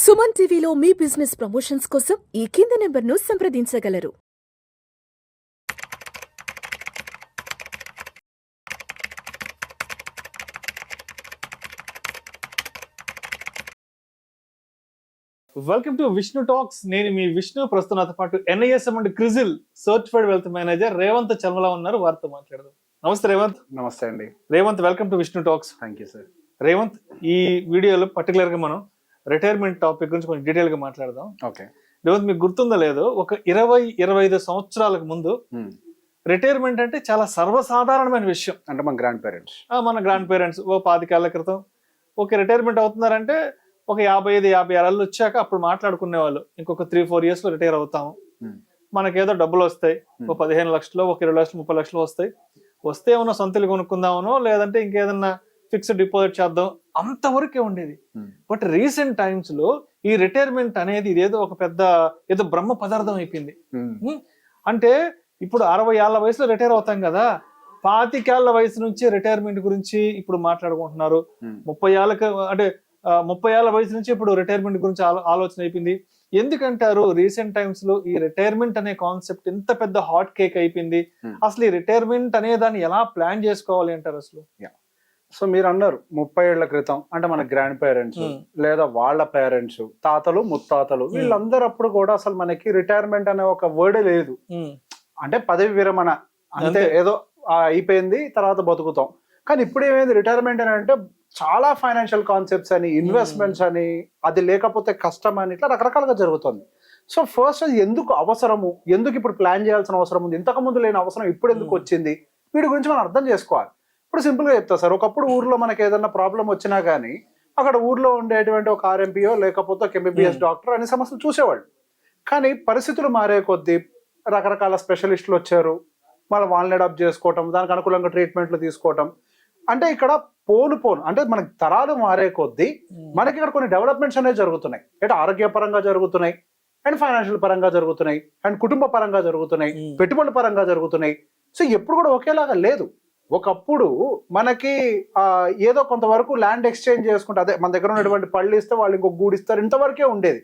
సుమన్ టీవీలో మీ business promotions కోసం ఈ కింది నెంబర్ను సంప్రదించగలరు. Welcome to Vishnu talks. నేను మీ విష్ణు. ప్రస్తుతం నాతో పాటు NISM and CRISIL certified wealth manager Revanth Chalmala ఉన్నారు. వారితో మాట్లాడదాం. నమస్తే రేవంత్. నమస్తే అండి. Revanth, welcome to Vishnu talks. Thank you sir. Revanth, ఈ వీడియోలో పర్టికులర్ గా మనం రిటైర్మెంట్ టాపిక్ గురించి కొంచెం డీటెయిల్ గా మాట్లాడదాం. ఓకే రేవంత్, మీకు గుర్తుందో లేదో, ఒక 20-25 సంవత్సరాలకు ముందు రిటైర్మెంట్ అంటే చాలా సర్వసాధారణమైన విషయం. అంటే మన గ్రాండ్ పేరెంట్స్ ఓ 25 ఏళ్ల క్రితం ఓకే రిటైర్మెంట్ అవుతున్నారంటే ఒక 55-56 ఏళ్ళు వచ్చాక అప్పుడు మాట్లాడుకునే వాళ్ళు, ఇంకొక 3-4 years లో రిటైర్ అవుతాము, మనకేదో డబ్బులు వస్తాయి, ఒక 15 లక్షలు, ఒక 20 లక్షలు, 30 లక్షలు వస్తే ఏమన్నా సొంత ఇల్లు కొనుక్కుందామనో లేదంటే ఇంకేదన్నా ఫిక్స్డ్ డిపాజిట్ చేద్దాం, అంతవరకే ఉండేది. బట్ రీసెంట్ టైమ్స్ లో ఈ రిటైర్మెంట్ అనేది ఇదేదో ఒక పెద్ద ఏదో బ్రహ్మ పదార్థం అయిపోయింది. అంటే ఇప్పుడు 60 ఏళ్ల వయసులో రిటైర్ అవుతాం కదా, 25 ఏళ్ల వయసు నుంచి రిటైర్మెంట్ గురించి ఇప్పుడు మాట్లాడుకుంటున్నారు. 30 ఏళ్ళకి అంటే 30 ఏళ్ల వయసు నుంచి ఇప్పుడు రిటైర్మెంట్ గురించి ఆలోచన అయిపోయింది. ఎందుకంటారు రీసెంట్ టైమ్స్ లో ఈ రిటైర్మెంట్ అనే కాన్సెప్ట్ ఎంత పెద్ద హాట్ కేక్ అయిపోయింది? అసలు ఈ రిటైర్మెంట్ అనే దాన్ని ఎలా ప్లాన్ చేసుకోవాలి అంటారు అసలు? సో మీరు అన్నారు 30 ఏళ్ల క్రితం అంటే మన గ్రాండ్ పేరెంట్స్ లేదా వాళ్ళ పేరెంట్స్, తాతలు, ముత్తాతలు, వీళ్ళందరూ అప్పుడు కూడా అసలు మనకి రిటైర్మెంట్ అనే ఒక వర్డే లేదు. అంటే పదవి విరమణ అంతే, ఏదో అయిపోయింది, తర్వాత బతుకుతాం. కానీ ఇప్పుడు ఏమైంది, రిటైర్మెంట్ అని అంటే చాలా ఫైనాన్షియల్ కాన్సెప్ట్స్ అని, ఇన్వెస్ట్మెంట్స్ అని, అది లేకపోతే కష్టం అని, ఇట్లా రకరకాలుగా జరుగుతుంది. సో ఫస్ట్ అది ఎందుకు అవసరము, ఎందుకు ఇప్పుడు ప్లాన్ చేయాల్సిన అవసరం ఉంది, ఇంతకు ముందు లేని అవసరం ఇప్పుడు ఎందుకు వచ్చింది, వీటి గురించి మనం అర్థం చేసుకోవాలి. ఇప్పుడు సింపుల్గా చెప్తా సార్, ఒకప్పుడు ఊర్లో మనకి ఏదైనా ప్రాబ్లం వచ్చినా కానీ అక్కడ ఊర్లో ఉండేటువంటి ఒక RMPO లేకపోతే ఒక MBBS డాక్టర్ అనే సమస్యలు చూసేవాళ్ళు. కానీ పరిస్థితులు మారే కొద్దీ రకరకాల స్పెషలిస్టులు వచ్చారు, వాళ్ళని అడాప్ట్ చేసుకోవటం, దానికి అనుకూలంగా ట్రీట్మెంట్లు తీసుకోవటం. అంటే ఇక్కడ పోను అంటే మనకి తరాలు మారే కొద్దీ మనకి ఇక్కడ కొన్ని డెవలప్మెంట్స్ అనేవి జరుగుతున్నాయి. అంటే ఆరోగ్యపరంగా జరుగుతున్నాయి, అండ్ ఫైనాన్షియల్ పరంగా జరుగుతున్నాయి, అండ్ కుటుంబ పరంగా జరుగుతున్నాయి, పెట్టుబడుల పరంగా జరుగుతున్నాయి. సో ఎప్పుడు కూడా ఒకేలాగా లేదు. ఒకప్పుడు మనకి ఏదో కొంతవరకు ల్యాండ్ ఎక్స్చేంజ్ చేసుకుంటే, అదే మన దగ్గర ఉన్నటువంటి పళ్ళు ఇస్తే వాళ్ళు ఇంకొక గూడు ఇస్తారు, ఇంతవరకే ఉండేది.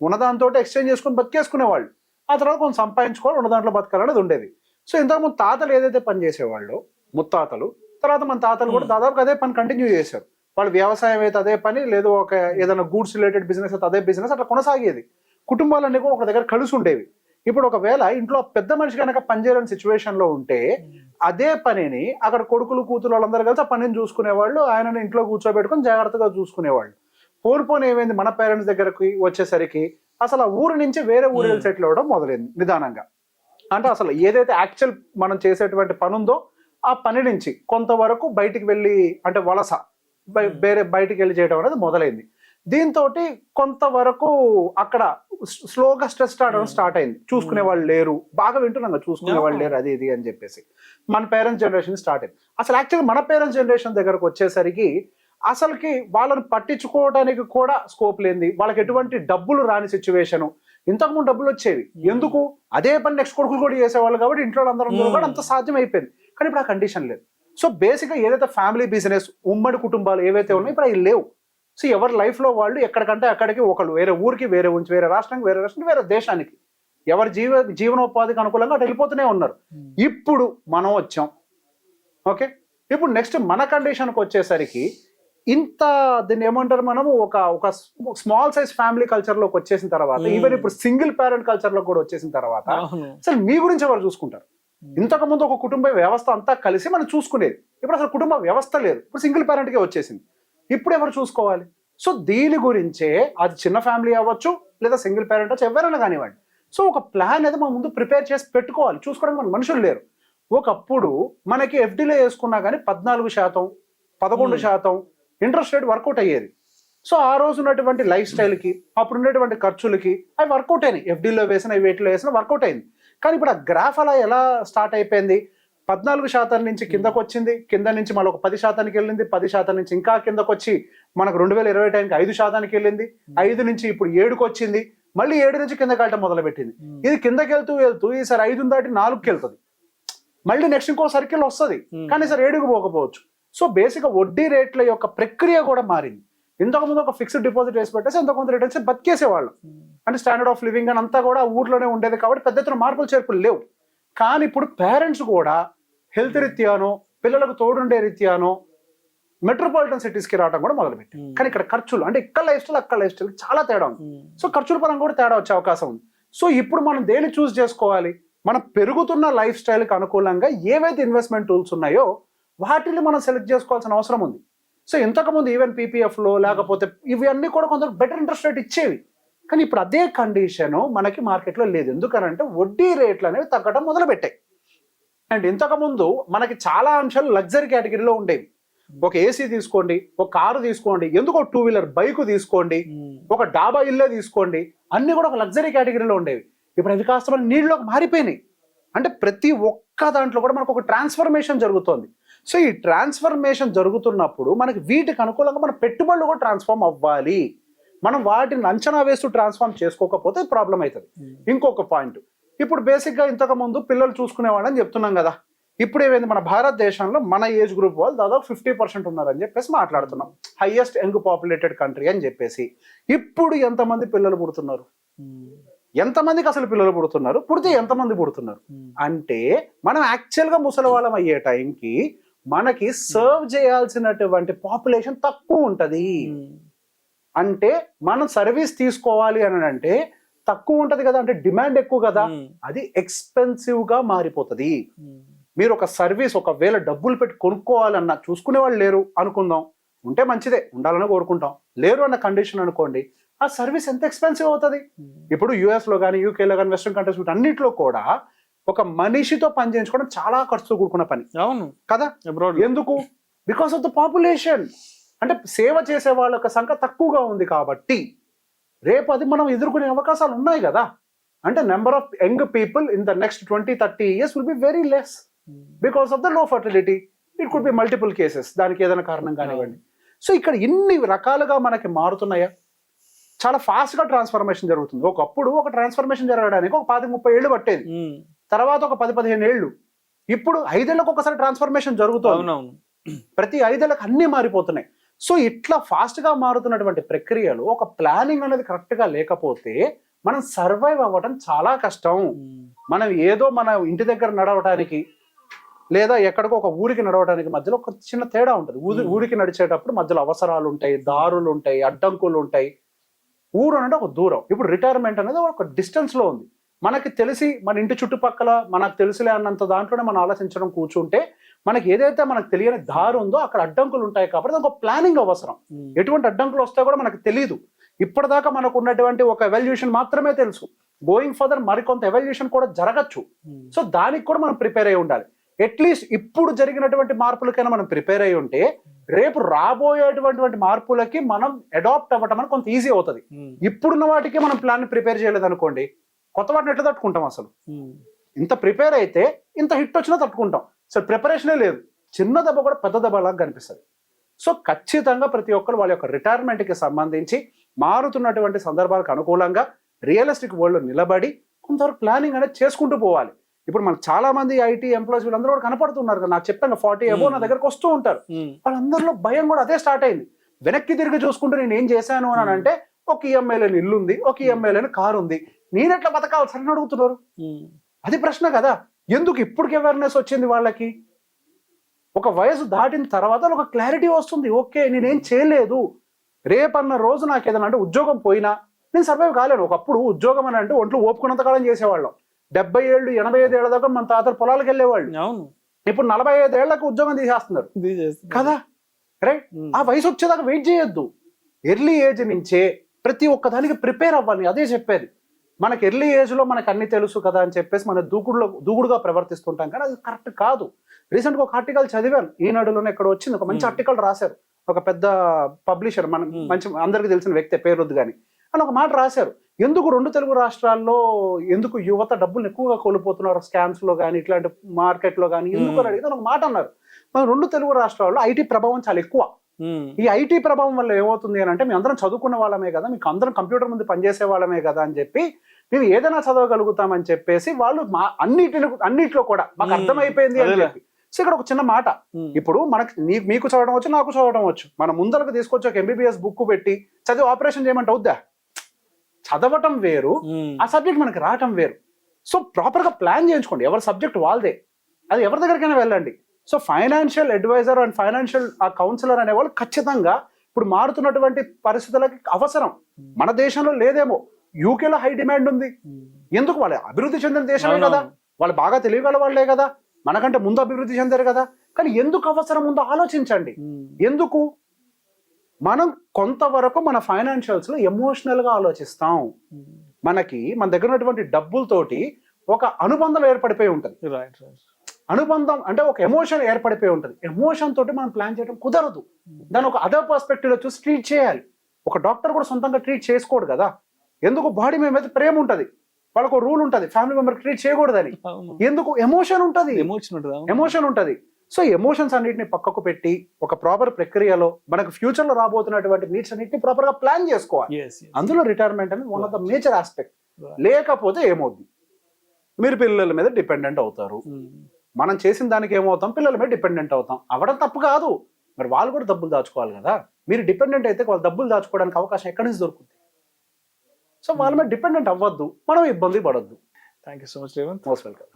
ఉన్నదాంతో ఎక్స్చేంజ్ చేసుకుని బతికేసుకునే వాళ్ళు. ఆ తర్వాత కొంచెం సంపాదించుకోవాలి, ఉన్న దాంట్లో బతకాలనేది ఉండేది. సో ఇంతకుముందు తాతలు ఏదైతే పని చేసేవాళ్ళు, ముత్తాతలు, తర్వాత మన తాతలు కూడా దాదాపు అదే పని కంటిన్యూ చేశారు. వాళ్ళు వ్యవసాయం అయితే అదే పని, లేదు ఒక ఏదైనా గూడ్స్ రిలేటెడ్ బిజినెస్ అయితే అదే బిజినెస్, అట్లా కొనసాగేది. కుటుంబాలన్నీ కూడా ఒక దగ్గర కలిసి ఉండేవి. ఇప్పుడు ఒకవేళ ఇంట్లో పెద్ద మనిషి కనుక పనిచేయని సిచ్యువేషన్ లో ఉంటే అదే పనిని అక్కడ కొడుకులు, కూతురు వాళ్ళందరూ కలిసి ఆ పనిని చూసుకునేవాళ్ళు, ఆయనని ఇంట్లో కూర్చోబెట్టుకుని జాగ్రత్తగా చూసుకునేవాళ్ళు. పోను ఏమైంది, మన పేరెంట్స్ దగ్గరకి వచ్చేసరికి అసలు ఆ ఊరు నుంచి వేరే ఊరు సెటిల్ అవ్వడం మొదలైంది నిదానంగా. అంటే అసలు ఏదైతే యాక్చువల్ మనం చేసేటువంటి పని ఉందో ఆ పని నుంచి కొంతవరకు బయటికి వెళ్ళి, అంటే వలస బయటికి వెళ్ళి చేయడం అనేది మొదలైంది. దీంతో కొంతవరకు అక్కడ స్లోగా స్ట్రెస్ స్టార్ట్ అయింది. చూసుకునే వాళ్ళు లేరు, బాగా వింటున్నాం, చూసుకునే వాళ్ళు లేరు, అది ఇది అని చెప్పేసి మన పేరెంట్స్ జనరేషన్ స్టార్ట్ అయింది. అసలు యాక్చువల్గా మన పేరెంట్స్ జనరేషన్ దగ్గరకు వచ్చేసరికి అసలుకి వాళ్ళని పట్టించుకోవడానికి కూడా స్కోప్ లేనిది, వాళ్ళకి ఎటువంటి డబ్బులు రాని సిచ్యువేషను. ఇంతకుముందు డబ్బులు వచ్చేవి, ఎందుకు, అదే పని నెక్స్ట్ కొడుకులు కూడా చేసేవాళ్ళు కాబట్టి ఇంట్లో అందరూ కూడా అంత సాధ్యం అయిపోయింది. కానీ ఇప్పుడు ఆ కండిషన్ లేదు. సో బేసిక్గా ఏదైతే ఫ్యామిలీ బిజినెస్, ఉమ్మడి కుటుంబాలు ఏవైతే ఉన్నాయో ఇప్పుడు అవి లేవు. సో ఎవరి లైఫ్లో వాళ్ళు ఎక్కడికంటే అక్కడికి, ఒకళ్ళు వేరే ఊరికి, వేరే ఉంచి, వేరే రాష్ట్రానికి, వేరే దేశానికి, ఎవరి జీవనోపాధికి అనుకూలంగా అటు వెళ్ళిపోతూనే ఉన్నారు. ఇప్పుడు మనం వచ్చాం, ఓకే. ఇప్పుడు నెక్స్ట్ మన కండిషన్కి వచ్చేసరికి దీన్ని ఏమంటారు, మనము ఒక స్మాల్ సైజ్ ఫ్యామిలీ కల్చర్లోకి వచ్చేసిన తర్వాత, ఈవెన్ ఇప్పుడు సింగిల్ పేరెంట్ కల్చర్లోకి కూడా వచ్చేసిన తర్వాత అసలు మీ గురించి ఎవరు చూసుకుంటారు? ఇంతకు ముందు ఒక కుటుంబ వ్యవస్థ అంతా కలిసి మనం చూసుకునేది, ఇప్పుడు అసలు కుటుంబ వ్యవస్థ లేదు, ఇప్పుడు సింగిల్ పేరెంట్కే వచ్చేసింది. ఇప్పుడు ఎవరు చూసుకోవాలి? సో దీని గురించే, అది చిన్న ఫ్యామిలీ అవ్వచ్చు లేదా సింగిల్ పేరెంట్ అవ్వచ్చు, ఎవరైనా కానివ్వండి. సో ఒక ప్లాన్ అనేది మనం ముందు ప్రిపేర్ చేసి పెట్టుకోవాలి. చూసుకోవడానికి మన మనుషులు లేరు. ఒకప్పుడు మనకి FDలో వేసుకున్నా కానీ 14%, 11% ఇంట్రెస్ట్ రేట్ వర్కౌట్ అయ్యేది. సో ఆ రోజు ఉన్నటువంటి లైఫ్ స్టైల్కి, అప్పుడు ఉన్నటువంటి ఖర్చులకి అవి వర్కౌట్ అయినాయి. FDలో వేసిన, వేటిలో వేసినా వర్కౌట్ అయింది. కానీ ఇప్పుడు ఆ గ్రాఫ్ అలా ఎలా స్టార్ట్ అయిపోయింది, 14% నుంచి కిందకు వచ్చింది, కింద నుంచి మళ్ళీ ఒక 10%కి వెళ్ళింది, 10% నుంచి ఇంకా కిందకు వచ్చి మనకు 2020 టైంకి 5%కి వెళ్ళింది, 5 నుంచి ఇప్పుడు 7కి వచ్చింది, మళ్ళీ 7 నుంచి కిందకి వెళ్ళటం మొదలుపెట్టింది. ఇది కిందకి వెళ్తూ ఈసారి 5 దాటి 4కి వెళ్తుంది, మళ్ళీ నెక్స్ట్ ఇంకో సర్కిల్ వస్తుంది, కానీ సార్ 7కి పోకపోవచ్చు. సో బేసిక్గా వడ్డీ రేట్ల యొక్క ప్రక్రియ కూడా మారింది. ఇంతకు ముందు ఒక ఫిక్స్డ్ డిపాజిట్ వేసి పెట్టేసి ఎంతో కొంత రిటర్న్స్ బతికేసేవాళ్ళు. అంటే స్టాండర్డ్ ఆఫ్ లివింగ్ అని అంతా కూడా ఊర్లోనే ఉండేది కాబట్టి పెద్ద ఎత్తున మార్పులు చేర్పులు లేవు. కానీ ఇప్పుడు పేరెంట్స్ కూడా హెల్త్ రీత్యానో పిల్లలకు తోడుండే రీత్యానో మెట్రోపాలిటన్ సిటీస్కి రావడం కూడా మొదలుపెట్టి. కానీ ఇక్కడ ఖర్చులు అంటే ఇక్కడ లైఫ్ స్టైల్ అక్కడ లైఫ్ స్టైల్ చాలా తేడా ఉంది. సో ఖర్చుల పరంగా కూడా తేడా వచ్చే అవకాశం ఉంది. సో ఇప్పుడు మనం దేన్ని చూస్ చేసుకోవాలి? మనం పెరుగుతున్న లైఫ్ స్టైల్కి అనుకూలంగా ఏవైతే ఇన్వెస్ట్మెంట్ టూల్స్ ఉన్నాయో వాటిని మనం సెలెక్ట్ చేసుకోవాల్సిన అవసరం ఉంది. సో ఇంతకుముందు ఈవెన్ పీపీఎఫ్లో లేకపోతే ఇవన్నీ కూడా కొంత బెటర్ ఇంట్రెస్ట్ రేట్ ఇచ్చేవి. కానీ ఇప్పుడు అదే కండిషన్ మనకి మార్కెట్లో లేదు. ఎందుకనంటే వడ్డీ రేట్లు అనేవి తగ్గడం మొదలుపెట్టాయి. అండ్ ఇంతకుముందు మనకి చాలా అంశాలు లగ్జరీ కేటగిరీలో ఉండేవి. ఒక ఏసీ తీసుకోండి, ఒక కారు తీసుకోండి, ఎందుకు ఒక 2-వీలర్ బైక్ తీసుకోండి, ఒక డాబా ఇల్లే తీసుకోండి, అన్ని కూడా ఒక లగ్జరీ కేటగిరీలో ఉండేవి. ఇప్పుడు అవి కాస్త నీళ్ళలోకి మారిపోయినాయి. అంటే ప్రతి ఒక్క దాంట్లో కూడా మనకు ఒక ట్రాన్స్ఫర్మేషన్ జరుగుతుంది. సో ఈ ట్రాన్స్ఫర్మేషన్ జరుగుతున్నప్పుడు మనకి వీటికి అనుకూలంగా మన పెట్టుబడులు కూడా ట్రాన్స్ఫార్మ్ అవ్వాలి. మనం వాటిని అంచనా వేస్తూ ట్రాన్స్ఫార్మ్ చేసుకోకపోతే ప్రాబ్లం అవుతుంది. ఇంకొక పాయింట్, ఇప్పుడు బేసిక్గా ఇంతకు ముందు పిల్లలు చూసుకునేవాళ్ళని చెప్తున్నాం కదా. ఇప్పుడు ఏమైంది, మన భారతదేశంలో మన ఏజ్ గ్రూప్ వాళ్ళు దాదాపు 50% ఉన్నారని చెప్పేసి మాట్లాడుతున్నాం. హైయెస్ట్ యంగ్ పాపులేటెడ్ కంట్రీ అని చెప్పేసి. ఇప్పుడు ఎంతమంది పిల్లలు పుడుతున్నారు? ఎంతమందికి అసలు పిల్లలు పుడుతున్నారు? పుడితే ఎంతమంది పుడుతున్నారు? అంటే మనం యాక్చువల్గా ముసలి వాళ్ళం అయ్యే టైంకి మనకి సర్వ్ చేయాల్సినటువంటి పాపులేషన్ తక్కువ ఉంటుంది. అంటే మనం సర్వీస్ తీసుకోవాలి అని అంటే తక్కువ ఉంటది కదా, అంటే డిమాండ్ ఎక్కువ కదా, అది ఎక్స్పెన్సివ్ గా మారిపోతుంది. మీరు ఒక సర్వీస్ ఒకవేళ డబ్బులు పెట్టి కొనుక్కోవాలన్నా చూసుకునే వాళ్ళు లేరు అనుకుందాం, ఉంటే మంచిదే, ఉండాలని కోరుకుంటాం. లేరు అన్న కండిషన్ అనుకోండి, ఆ సర్వీస్ ఎంత ఎక్స్పెన్సివ్ అవుతుంది. ఇప్పుడు యుఎస్ లో కానీ యూకేలో కానీ వెస్ట్రన్ కంట్రీస్ అన్నింటిలో కూడా ఒక మనిషితో పని చేయించుకోవడం చాలా ఖర్చుతో కూడుకున్న పని. అవును కదా. ఎందుకు? Because of the population. అంటే సేవ చేసే వాళ్ళ యొక్క సంఖ్య తక్కువగా ఉంది కాబట్టి రేపు అది మనం ఎదుర్కొనే అవకాశాలు ఉన్నాయి కదా. అంటే number of young people in the next 20-30 years will be very less because of the low fertility. It could be multiple cases, దానికి ఏదైనా కారణం కానివ్వండి. సో ఇక్కడ ఇన్ని రకాలుగా మనకి మారుతున్నాయా, చాలా ఫాస్ట్ గా ట్రాన్స్ఫర్మేషన్ జరుగుతుంది. ఒకప్పుడు ఒక ట్రాన్స్ఫర్మేషన్ జరగడానికి ఒక 10-30 ఏళ్ళు పట్టేది, తర్వాత ఒక 10-15 ఏళ్ళు. ఇప్పుడు 5 ఏళ్ళకు ఒకసారి ట్రాన్స్ఫర్మేషన్ జరుగుతుంది. ప్రతి 5 ఏళ్ళకి అన్ని మారిపోతున్నాయి. సో ఇట్లా ఫాస్ట్ గా మారుతున్నటువంటి ప్రక్రియలు ఒక ప్లానింగ్ అనేది కరెక్ట్ గా లేకపోతే మనం సర్వైవ్ అవ్వడం చాలా కష్టం. మనం ఏదో మన ఇంటి దగ్గర నడవడానికి లేదా ఎక్కడికో ఒక ఊరికి నడవడానికి మధ్యలో ఒక చిన్న తేడా ఉంటుంది. ఊరికి నడిచేటప్పుడు మధ్యలో అవసరాలు ఉంటాయి, దారులు ఉంటాయి, అడ్డంకులు ఉంటాయి. ఊరు అంటే ఒక దూరం. ఇప్పుడు రిటైర్మెంట్ అనేది ఒక డిస్టెన్స్ లో ఉంది. మనకి తెలిసి మన ఇంటి చుట్టుపక్కల మనకు తెలుసులే అన్నంత దాంట్లోనే మనం ఆలోచించడం కూర్చుంటే మనకి ఏదైతే మనకు తెలియని దారి ఉందో అక్కడ అడ్డంకులు ఉంటాయి. కాబట్టి ఒక ప్లానింగ్ అవసరం. ఎటువంటి అడ్డంకులు వస్తాయో కూడా మనకు తెలియదు. ఇప్పటిదాకా మనకు ఉన్నటువంటి ఒక ఎవల్యూషన్ మాత్రమే తెలుసు. గోయింగ్ ఫర్దర్ మరికొంత ఎవల్యూషన్ కూడా జరగచ్చు. సో దానికి కూడా మనం ప్రిపేర్ అయి ఉండాలి. అట్లీస్ట్ ఇప్పుడు జరిగినటువంటి మార్పులకైనా మనం ప్రిపేర్ అయి ఉంటే రేపు రాబోయేటువంటి మార్పులకి మనం అడాప్ట్ అవ్వటం అని కొంత ఈజీ అవుతుంది. ఇప్పుడున్న వాటికి మనం ప్లాన్ ప్రిపేర్ చేయలేదు అనుకోండి, కొత్త వాటిని ఎట్లా తట్టుకుంటాం? అసలు ఇంత ప్రిపేర్ అయితే ఇంత హిట్ వచ్చినా తట్టుకుంటాం. సో ప్రిపరేషనే లేదు, చిన్న దెబ్బ కూడా పెద్ద దెబ్బలాగా కనిపిస్తుంది. సో ఖచ్చితంగా ప్రతి ఒక్కరు వాళ్ళ యొక్క రిటైర్మెంట్కి సంబంధించి మారుతున్నటువంటి సందర్భాలకు అనుకూలంగా రియలిస్టిక్ వరల్డ్లో నిలబడి కొంతవరకు ప్లానింగ్ అనేది చేసుకుంటూ పోవాలి. ఇప్పుడు మనకు చాలా మంది ఐటీ ఎంప్లాయీస్ వీళ్ళందరూ కూడా కనపడుతున్నారు కదా. నాకు చెప్పాను 40 అబోవ్ నా దగ్గరకు వస్తూ ఉంటారు. వాళ్ళందరిలో భయం కూడా అదే స్టార్ట్ అయింది. వెనక్కి తిరిగి చూసుకుంటూ నేను ఏం చేశాను అని అంటే ఒక ఈఎంఐ లేని ఇల్లు ఉంది, ఒక ఈఎంఐ లేని కారు ఉంది, నేనెట్లా బతకాలి సరే అడుగుతున్నారు. అది ప్రశ్న కదా. ఎందుకు ఇప్పటికి అవేర్నెస్ వచ్చింది వాళ్ళకి? ఒక వయసు దాటిన తర్వాత ఒక క్లారిటీ వస్తుంది. ఓకే, నేనేం చేయలేదు, రేపన్న రోజు నాకు ఏదైనా అంటే ఉద్యోగం పోయినా నేను సర్వైవ్ కాలేను. ఒకప్పుడు ఉద్యోగం అని అంటే ఒంట్లో ఓపుకున్నంత కాలం చేసేవాళ్ళం. 70 ఏళ్ళు 85 ఏళ్ళ దాకా మన తాతలు పొలాలకు వెళ్ళేవాళ్ళు. ఇప్పుడు 45 ఏళ్లకు ఉద్యోగం తీసేస్తున్నారు కదా. రైట్, ఆ వయసు వచ్చేదాకా వెయిట్ చేయొద్దు. ఎర్లీ ఏజ్ నుంచే ప్రతి ఒక్క దానికి ప్రిపేర్ అవ్వాలి. అదే చెప్పేది. మనకి ఎర్లీ ఏజ్లో మనకు అన్ని తెలుసు కదా అని చెప్పేసి మన దూకుడుగా ప్రవర్తిస్తుంటాం, కానీ అది కరెక్ట్ కాదు. రీసెంట్గా ఒక ఆర్టికల్ చదివాను, ఈనాడులోనే ఎక్కడ వచ్చింది, ఒక మంచి ఆర్టికల్ రాశారు. ఒక పెద్ద పబ్లిషర్, మన మంచి అందరికీ తెలిసిన వ్యక్తి, పేరొద్దు కానీ, అని ఒక మాట రాశారు. ఎందుకు 2 తెలుగు రాష్ట్రాల్లో ఎందుకు యువత డబ్బులు ఎక్కువగా కోల్పోతున్నారు స్కామ్స్ లో కానీ ఇట్లాంటి మార్కెట్ లో కానీ ఎందుకు అని అడిగితే ఒక మాట అన్నారు. మన 2 తెలుగు రాష్ట్రాల్లో ఐటీ ప్రభావం చాలా ఎక్కువ. ఈ ఐటీ ప్రభావం వల్ల ఏమవుతుంది అని అంటే, మేము అందరం చదువుకున్న వాళ్ళమే కదా, మీకు అందరం కంప్యూటర్ ముందు పనిచేసే వాళ్ళమే కదా అని చెప్పి మేము ఏదైనా చదవగలుగుతామని చెప్పేసి వాళ్ళు అన్నిటిలో కూడా మాకు అర్థమైపోయింది అని చెప్పి. సో ఇక్కడ ఒక చిన్న మాట, ఇప్పుడు మనకి మీకు చదవడం వచ్చు, నాకు చదవడం వచ్చు. మన ముందరకు తీసుకొచ్చి ఒక MBBS బుక్ పెట్టి చదివి ఆపరేషన్ చేయమంటే అవుద్దా? చదవటం వేరు, ఆ సబ్జెక్ట్ మనకి రావటం వేరు. సో ప్రాపర్ గా ప్లాన్ చేయించుకోండి. ఎవరి సబ్జెక్ట్ వాళ్ళదే, అది ఎవరి దగ్గరికైనా వెళ్ళండి. So financial adviser and financial counsellor అనేవాళ్ళు ఖచ్చితంగా ఇప్పుడు మారుతున్నటువంటి పరిస్థితులకి అవసరం. మన దేశంలో లేదేమో, యూకేలో హై డిమాండ్ ఉంది. ఎందుకు? వాళ్ళు అభివృద్ధి చెందిన దేశమే కదా, వాళ్ళు బాగా తెలియగల వాళ్ళే కదా, మనకంటే ముందు అభివృద్ధి చెందారు కదా. కానీ ఎందుకు అవసరం ఉందో ఆలోచించండి. ఎందుకు? మనం కొంతవరకు మన ఫైనాన్షియల్స్ లో ఎమోషనల్ గా ఆలోచిస్తాం. మనకి మన దగ్గర ఉన్నటువంటి డబ్బులతోటి ఒక అనుబంధం ఏర్పడిపోయి ఉంటుంది. అనుబంధం అంటే ఒక ఎమోషన్ ఏర్పడిపోయి ఉంటుంది. ఎమోషన్ తోటి మనం ప్లాన్ చేయడం కుదరదు. దాని ఒక అదర్ పర్స్పెక్టివ్ లో చూసి ట్రీట్ చేయాలి. ఒక డాక్టర్ కూడా సొంతంగా ట్రీట్ చేసుకోడు కదా. ఎందుకు? బాడీ మీద ప్రేమ ఉంటుంది, వాళ్ళకు రూల్ ఉంటుంది, ఫ్యామిలీ మెంబర్ ట్రీట్ చేయకూడదని. ఎందుకు? ఎమోషన్ ఉంటుంది, ఎమోషన్ ఉంటుంది. సో ఎమోషన్స్ అన్నిటిని పక్కకు పెట్టి ఒక ప్రాపర్ ప్రక్రియలో మనకు ఫ్యూచర్ లో రాబోతున్నటువంటి నీడ్స్ అన్నిటిని ప్రాపర్ గా ప్లాన్ చేసుకోవాలి. అందులో రిటైర్మెంట్ అనేది one of the major aspect. లేకపోతే ఏమవుతుంది? మీరు పిల్లల మీద డిపెండెంట్ అవుతారు. మనం చేసిన దానికి ఏమవుతాం? పిల్లల మీద డిపెండెంట్ అవుతాం. అవడం తప్పు కాదు, మరి వాళ్ళు కూడా డబ్బులు దాచుకోవాలి కదా. మీరు డిపెండెంట్ అయితే వాళ్ళు డబ్బులు దాచుకోవడానికి అవకాశం ఎక్కడి నుంచి దొరుకుతుంది? సో వాళ్ళ మీద డిపెండెంట్ అవ్వద్దు, మనం ఇబ్బంది పడొద్దు. Thank you so much Revanth. Most welcome.